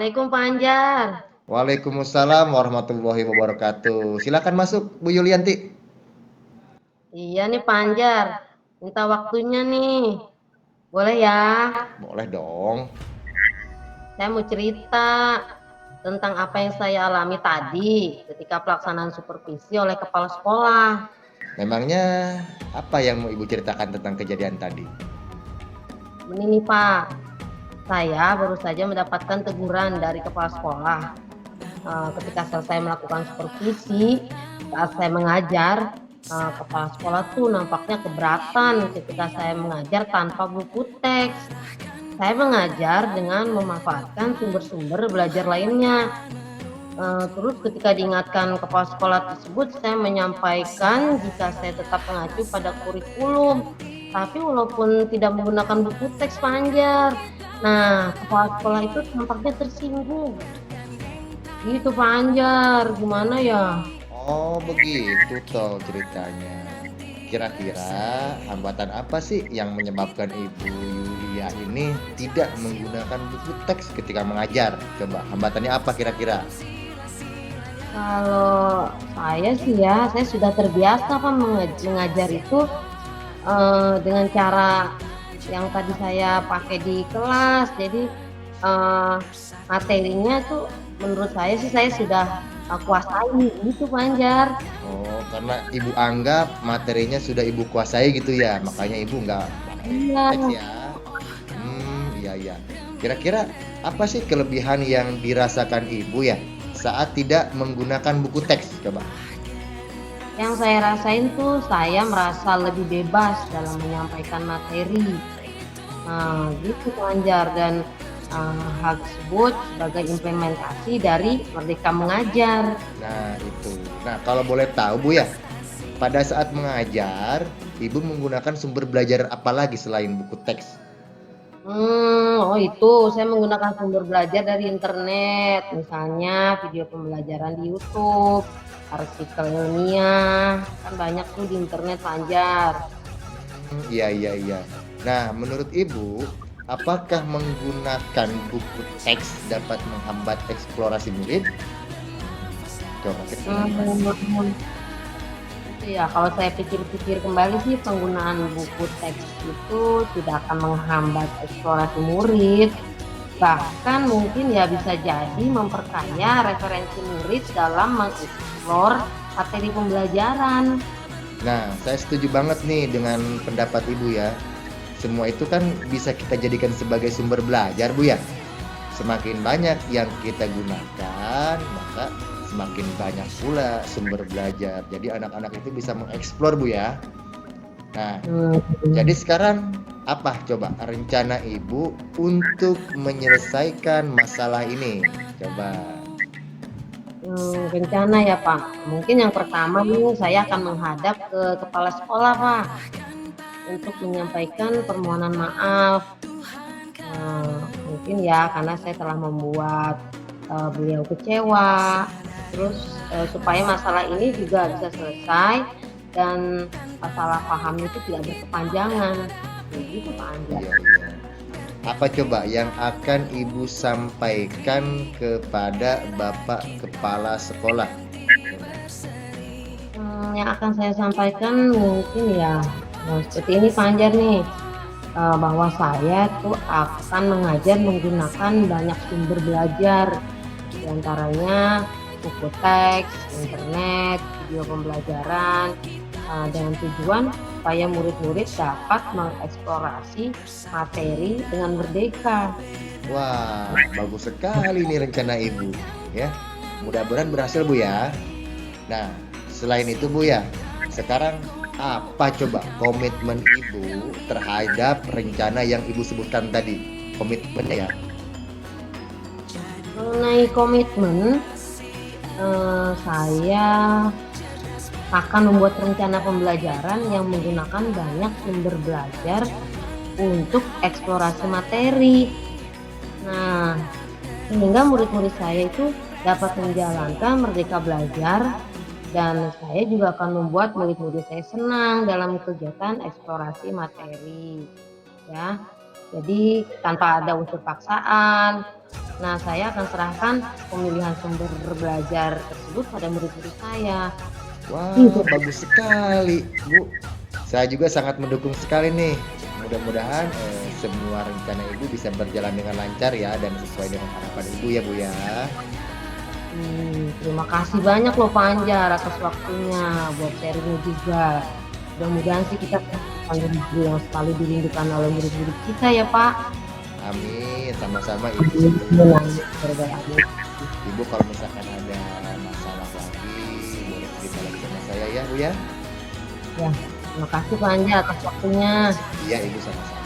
Assalamualaikum Pak Anjar. Waalaikumsalam warahmatullahi wabarakatuh. Silakan masuk, Bu Yulianti. Iya nih Pak Anjar, minta waktunya nih. Boleh ya? Boleh dong. Saya mau cerita tentang apa yang saya alami tadi ketika pelaksanaan supervisi oleh kepala sekolah. Memangnya apa yang mau Ibu ceritakan tentang kejadian tadi? Ini nih Pak, saya baru saja mendapatkan teguran dari kepala sekolah. Ketika selesai melakukan supervisi, saat saya mengajar, kepala sekolah tuh nampaknya keberatan ketika saya mengajar tanpa buku teks. Saya mengajar dengan memanfaatkan sumber-sumber belajar lainnya. Terus ketika diingatkan kepala sekolah tersebut, saya menyampaikan jika saya tetap mengacu pada kurikulum, tapi walaupun tidak menggunakan buku teks Pak Anjar. Nah, kepala sekolah itu tampaknya tersinggung. Gitu Pak Anjar, gimana ya? Oh, begitu toh ceritanya. Kira-kira hambatan apa sih yang menyebabkan Ibu Yulia ini tidak menggunakan buku teks ketika mengajar? Coba hambatannya apa kira-kira? Kalau saya sih ya, saya sudah terbiasa Pak mengajar itu dengan cara yang tadi saya pakai di kelas. Jadi eh, materinya tuh menurut saya sih saya sudah kuasai gitu Pak Anjar. Oh, karena Ibu anggap materinya sudah Ibu kuasai gitu ya, makanya Ibu nggak pakai buku Iya, teks ya. Iya iya. Kira-kira apa sih kelebihan yang dirasakan Ibu ya saat tidak menggunakan buku teks? Coba. yang saya rasain tuh saya merasa lebih bebas dalam menyampaikan materi. Nah, gitu Pak Anjar dan hal tersebut sebagai implementasi dari Merdeka Mengajar. Nah, itu. Nah, kalau boleh tahu Bu ya, pada saat mengajar, Ibu menggunakan sumber belajar apa lagi selain buku teks? Oh itu saya menggunakan sumber belajar dari internet, misalnya video pembelajaran di YouTube, artikel ilmiah, kan banyak tuh di internet Pak Anjar. Iya iya iya. Nah, menurut Ibu, apakah menggunakan buku teks dapat menghambat eksplorasi murid? Coba kita dengarkan. Hmm, Iya, kalau saya pikir-pikir kembali sih penggunaan buku teks itu tidak akan menghambat eksplorasi murid, bahkan mungkin ya bisa jadi memperkaya referensi murid dalam mengeksplor materi pembelajaran. Nah, saya setuju banget nih dengan pendapat Ibu ya. Semua itu kan bisa kita jadikan sebagai sumber belajar, Bu ya. Semakin banyak yang kita gunakan, maka semakin banyak pula sumber belajar. Jadi anak-anak itu bisa mengeksplor, Bu ya. Nah, Hmm, jadi sekarang apa coba rencana Ibu untuk menyelesaikan masalah ini? Coba. Rencana ya Pak. Mungkin yang pertama nih saya akan menghadap ke kepala sekolah Pak untuk menyampaikan permohonan maaf. Mungkin ya karena saya telah membuat beliau kecewa. Terus supaya masalah ini juga bisa selesai dan masalah paham itu tidak berkepanjangan. Begitu Pak Anja. Iya, iya. Apa coba yang akan Ibu sampaikan kepada Bapak Kepala Sekolah? Yang akan saya sampaikan mungkin ya seperti ini Pak Anjar nih, bahwa saya tuh akan mengajar menggunakan banyak sumber belajar, diantaranya buku teks, internet, video pembelajaran, dengan tujuan supaya murid-murid dapat mengeksplorasi materi dengan merdeka. Wah, bagus sekali nih rencana Ibu, ya. Mudah-mudahan berhasil, Bu ya. Nah, selain itu, Bu ya, sekarang apa coba komitmen Ibu terhadap rencana yang Ibu sebutkan tadi? Komitmennya ya. Mengenai komitmen, saya akan membuat rencana pembelajaran yang menggunakan banyak sumber belajar untuk eksplorasi materi. Nah, sehingga murid-murid saya itu dapat menjalankan merdeka belajar dan saya juga akan membuat murid-murid saya senang dalam kegiatan eksplorasi materi. Ya, jadi tanpa ada unsur paksaan, Nah, saya akan serahkan pemilihan sumber belajar tersebut pada murid-murid saya. Wah, Gitu. bagus sekali, Bu. Saya juga sangat mendukung sekali nih. Mudah-mudahan semua rencana Ibu bisa berjalan dengan lancar ya dan sesuai dengan harapan Ibu ya, Bu ya. Terima kasih banyak loh Pak Anjar atas waktunya buat sharing juga. Mudah-mudahan sih kita akan jadi guru yang selalu dirindukan oleh murid-murid kita ya Pak. Amin, sama-sama Ibu. Amin. Amin. Gara-gara amin. Ibu kalau misalkan ada masalah lagi, boleh cerita lagi sama saya ya, Bu ya. Ya, terima kasih Pak Anjar atas waktunya. Iya, Ibu sama-sama.